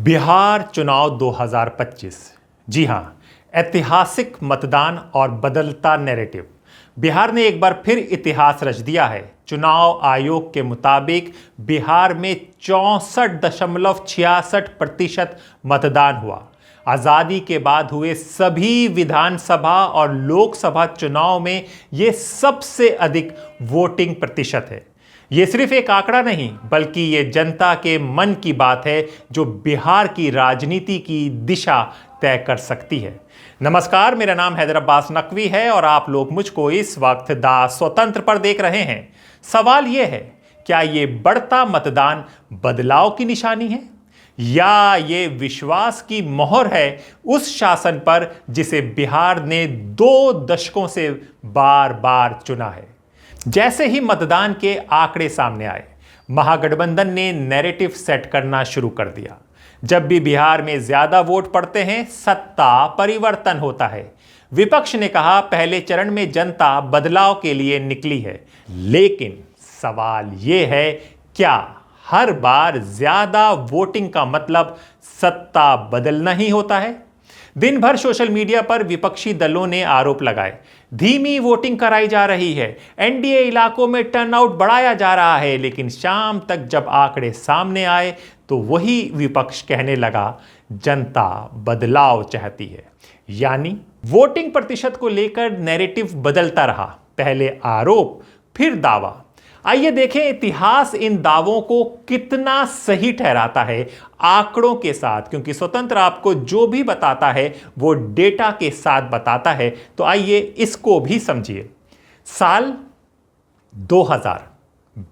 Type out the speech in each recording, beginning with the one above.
बिहार चुनाव 2025। जी हां, ऐतिहासिक मतदान और बदलता नैरेटिव। बिहार ने एक बार फिर इतिहास रच दिया है। चुनाव आयोग के मुताबिक बिहार में 64.66% मतदान हुआ। आजादी के बाद हुए सभी विधानसभा और लोकसभा चुनाव में यह सबसे अधिक वोटिंग प्रतिशत है। ये सिर्फ एक आंकड़ा नहीं, बल्कि ये जनता के मन की बात है जो बिहार की राजनीति की दिशा तय कर सकती है। नमस्कार, मेरा नाम हैदर अब्बास नकवी है और आप लोग मुझको इस वक्त दा स्वतंत्र पर देख रहे हैं। सवाल ये है, क्या ये बढ़ता मतदान बदलाव की निशानी है या ये विश्वास की मोहर है उस शासन पर जिसे बिहार ने 2 दशकों से बार बार चुना है। जैसे ही मतदान के आंकड़े सामने आए, महागठबंधन ने नैरेटिव सेट करना शुरू कर दिया। जब भी बिहार में ज्यादा वोट पड़ते हैं, सत्ता परिवर्तन होता है। विपक्ष ने कहा, पहले चरण में जनता बदलाव के लिए निकली है। लेकिन सवाल यह है, क्या हर बार ज्यादा वोटिंग का मतलब सत्ता बदलना ही होता है? दिन भर सोशल मीडिया पर विपक्षी दलों ने आरोप लगाए, धीमी वोटिंग कराई जा रही है, एनडीए इलाकों में टर्नआउट बढ़ाया जा रहा है। लेकिन शाम तक जब आंकड़े सामने आए तो वही विपक्ष कहने लगा, जनता बदलाव चाहती है। यानी वोटिंग प्रतिशत को लेकर नैरेटिव बदलता रहा, पहले आरोप फिर दावा। आइए देखें इतिहास इन दावों को कितना सही ठहराता है आंकड़ों के साथ, क्योंकि स्वतंत्र आपको जो भी बताता है वो डेटा के साथ बताता है। तो आइए इसको भी समझिए। साल 2000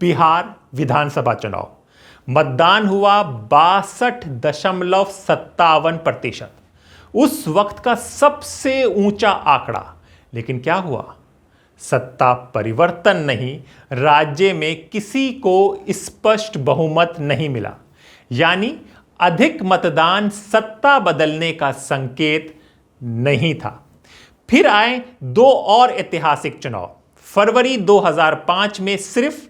बिहार विधानसभा चुनाव, मतदान हुआ 62.57%, उस वक्त का सबसे ऊंचा आंकड़ा। लेकिन क्या हुआ? सत्ता परिवर्तन नहीं, राज्य में किसी को स्पष्ट बहुमत नहीं मिला। यानी अधिक मतदान सत्ता बदलने का संकेत नहीं था। फिर आए 2 और ऐतिहासिक चुनाव। फरवरी 2005 में सिर्फ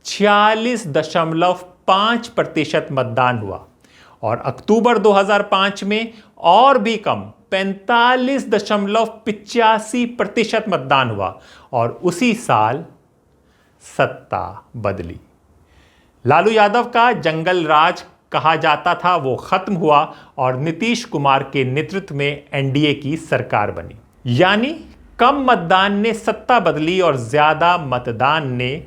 46.5% मतदान हुआ और अक्टूबर 2005 में और भी कम 45.85% मतदान हुआ और उसी साल सत्ता बदली। लालू यादव का जंगल राज कहा जाता था वो खत्म हुआ और नीतीश कुमार के नेतृत्व में एनडीए की सरकार बनी। यानी कम मतदान ने सत्ता बदली और ज्यादा मतदान ने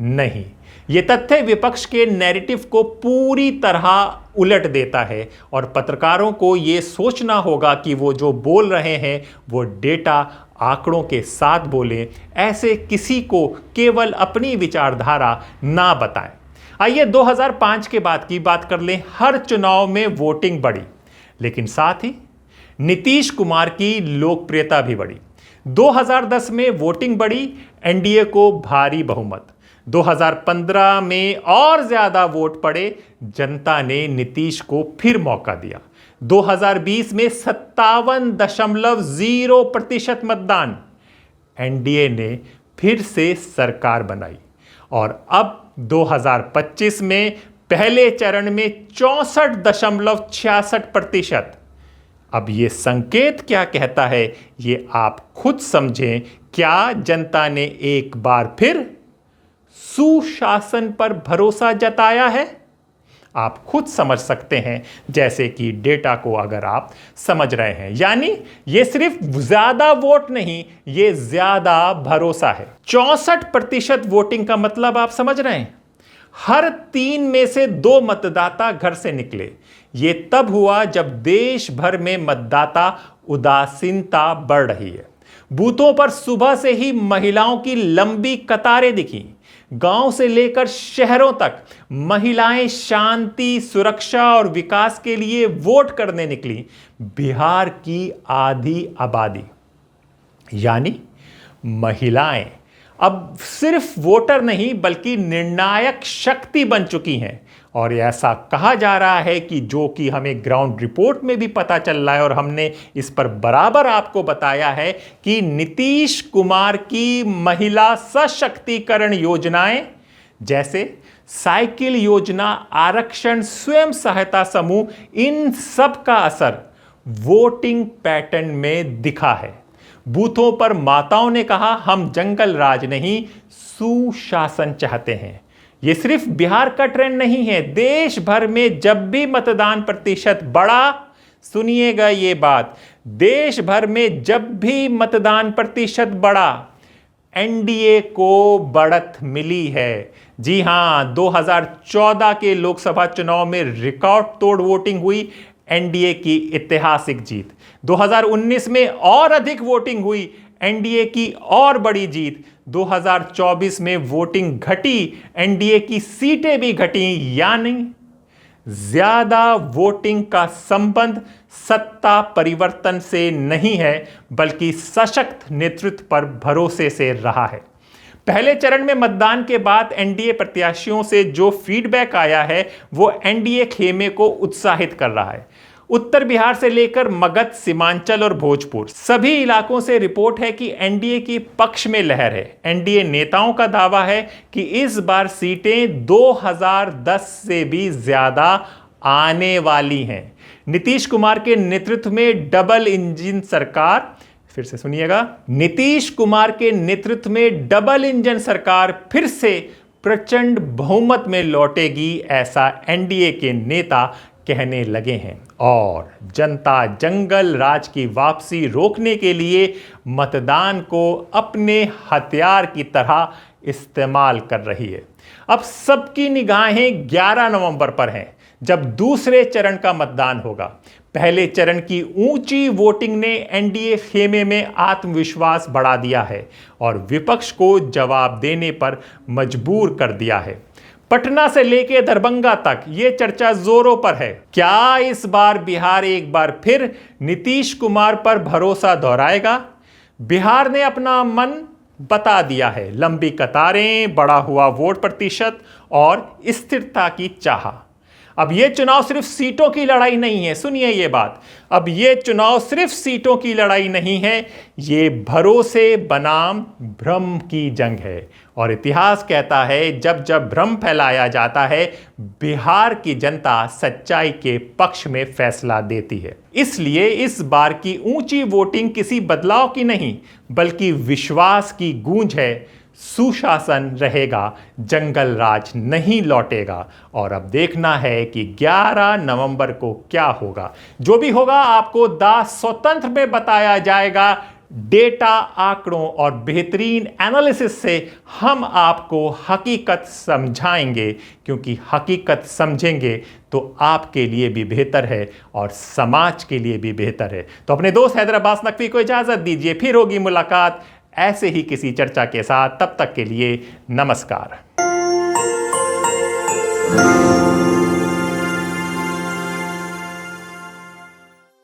नहीं। यह तथ्य विपक्ष के नैरेटिव को पूरी तरह उलट देता है और पत्रकारों को यह सोचना होगा कि वो जो बोल रहे हैं वो डेटा आंकड़ों के साथ बोलें, ऐसे किसी को केवल अपनी विचारधारा ना बताएं। आइए 2005 के बाद की बात कर लें। हर चुनाव में वोटिंग बढ़ी, लेकिन साथ ही नीतीश कुमार की लोकप्रियता भी बढ़ी। 2010 में वोटिंग बढ़ी, एनडीए को भारी बहुमत। 2015 में और ज्यादा वोट पड़े, जनता ने नीतीश को फिर मौका दिया। 2020 में 57.0% मतदान, एनडीए ने फिर से सरकार बनाई और अब 2025 में पहले चरण में 64.66%। अब यह संकेत क्या कहता है, ये आप खुद समझें। क्या जनता ने एक बार फिर सुशासन पर भरोसा जताया है? आप खुद समझ सकते हैं, जैसे कि डेटा को अगर आप समझ रहे हैं। यानी ये सिर्फ ज्यादा वोट नहीं, ये ज्यादा भरोसा है। 64% वोटिंग का मतलब आप समझ रहे हैं? हर 3 में से 2 मतदाता घर से निकले। ये तब हुआ जब देश भर में मतदाता उदासीनता बढ़ रही है। बूथों पर सुबह से ही महिलाओं की लंबी कतारें दिखी। गांव से लेकर शहरों तक महिलाएं शांति, सुरक्षा और विकास के लिए वोट करने निकली। बिहार की आधी आबादी यानी महिलाएं अब सिर्फ वोटर नहीं बल्कि निर्णायक शक्ति बन चुकी हैं। और ऐसा कहा जा रहा है कि जो कि हमें ग्राउंड रिपोर्ट में भी पता चल रहा है और हमने इस पर बराबर आपको बताया है कि नीतीश कुमार की महिला सशक्तिकरण योजनाएं जैसे साइकिल योजना, आरक्षण, स्वयं सहायता समूह, इन सब का असर वोटिंग पैटर्न में दिखा है। बूथों पर माताओं ने कहा, हम जंगल राज नहीं, सुशासन चाहते हैं। यह सिर्फ बिहार का ट्रेंड नहीं है, देश भर में जब भी मतदान प्रतिशत बढ़ा, सुनिएगा ये बात, देश भर में जब भी मतदान प्रतिशत बढ़ा, एनडीए को बढ़त मिली है। जी हां, 2014 के लोकसभा चुनाव में रिकॉर्ड तोड़ वोटिंग हुई, एनडीए की ऐतिहासिक जीत। 2019 में और अधिक वोटिंग हुई, एनडीए की और बड़ी जीत। 2024 में वोटिंग घटी, एनडीए की सीटें भी घटी, यानी ज्यादा वोटिंग का संबंध सत्ता परिवर्तन से नहीं है, बल्कि सशक्त नेतृत्व पर भरोसे से रहा है। पहले चरण में मतदान के बाद एनडीए प्रत्याशियों से जो फीडबैक आया है, वो एनडीए खेमे को उत्साहित कर रहा है। उत्तर बिहार से लेकर मगध, सीमांचल और भोजपुर सभी इलाकों से रिपोर्ट है कि एनडीए की पक्ष में लहर है। एनडीए नेताओं का दावा है कि इस बार सीटें 2010 से भी ज्यादा आने वाली हैं। नीतीश कुमार के नेतृत्व में डबल इंजन सरकार, फिर से सुनिएगा, नीतीश कुमार के नेतृत्व में डबल इंजन सरकार फिर से प्रचंड बहुमत में लौटेगी, ऐसा एनडीए के नेता कहने लगे हैं। और जनता जंगल राज की वापसी रोकने के लिए मतदान को अपने हथियार की तरह इस्तेमाल कर रही है। अब सबकी निगाहें 11 नवंबर पर हैं, जब दूसरे चरण का मतदान होगा। पहले चरण की ऊंची वोटिंग ने एनडीए खेमे में आत्मविश्वास बढ़ा दिया है और विपक्ष को जवाब देने पर मजबूर कर दिया है। पटना से लेकर दरभंगा तक यह चर्चा जोरों पर है, क्या इस बार बिहार एक बार फिर नीतीश कुमार पर भरोसा दोहराएगा? बिहार ने अपना मन बता दिया है, लंबी कतारें, बढ़ा हुआ वोट प्रतिशत और स्थिरता की चाह। अब यह चुनाव सिर्फ सीटों की लड़ाई नहीं है, सुनिए ये बात, अब यह चुनाव सिर्फ सीटों की लड़ाई नहीं है, ये भरोसे बनाम भ्रम की जंग है। और इतिहास कहता है, जब जब भ्रम फैलाया जाता है, बिहार की जनता सच्चाई के पक्ष में फैसला देती है। इसलिए इस बार की ऊंची वोटिंग किसी बदलाव की नहीं, बल्कि विश्वास की गूंज है। सुशासन रहेगा, जंगल राज नहीं लौटेगा। और अब देखना है कि 11 नवंबर को क्या होगा। जो भी होगा आपको द स्वतंत्र में बताया जाएगा। डेटा, आंकड़ों और बेहतरीन एनालिसिस से हम आपको हकीकत समझाएंगे, क्योंकि हकीकत समझेंगे तो आपके लिए भी बेहतर है और समाज के लिए भी बेहतर है। तो अपने दोस्त हैदर अब्बास नकवी को इजाजत दीजिए, फिर होगी मुलाकात ऐसे ही किसी चर्चा के साथ। तब तक के लिए नमस्कार।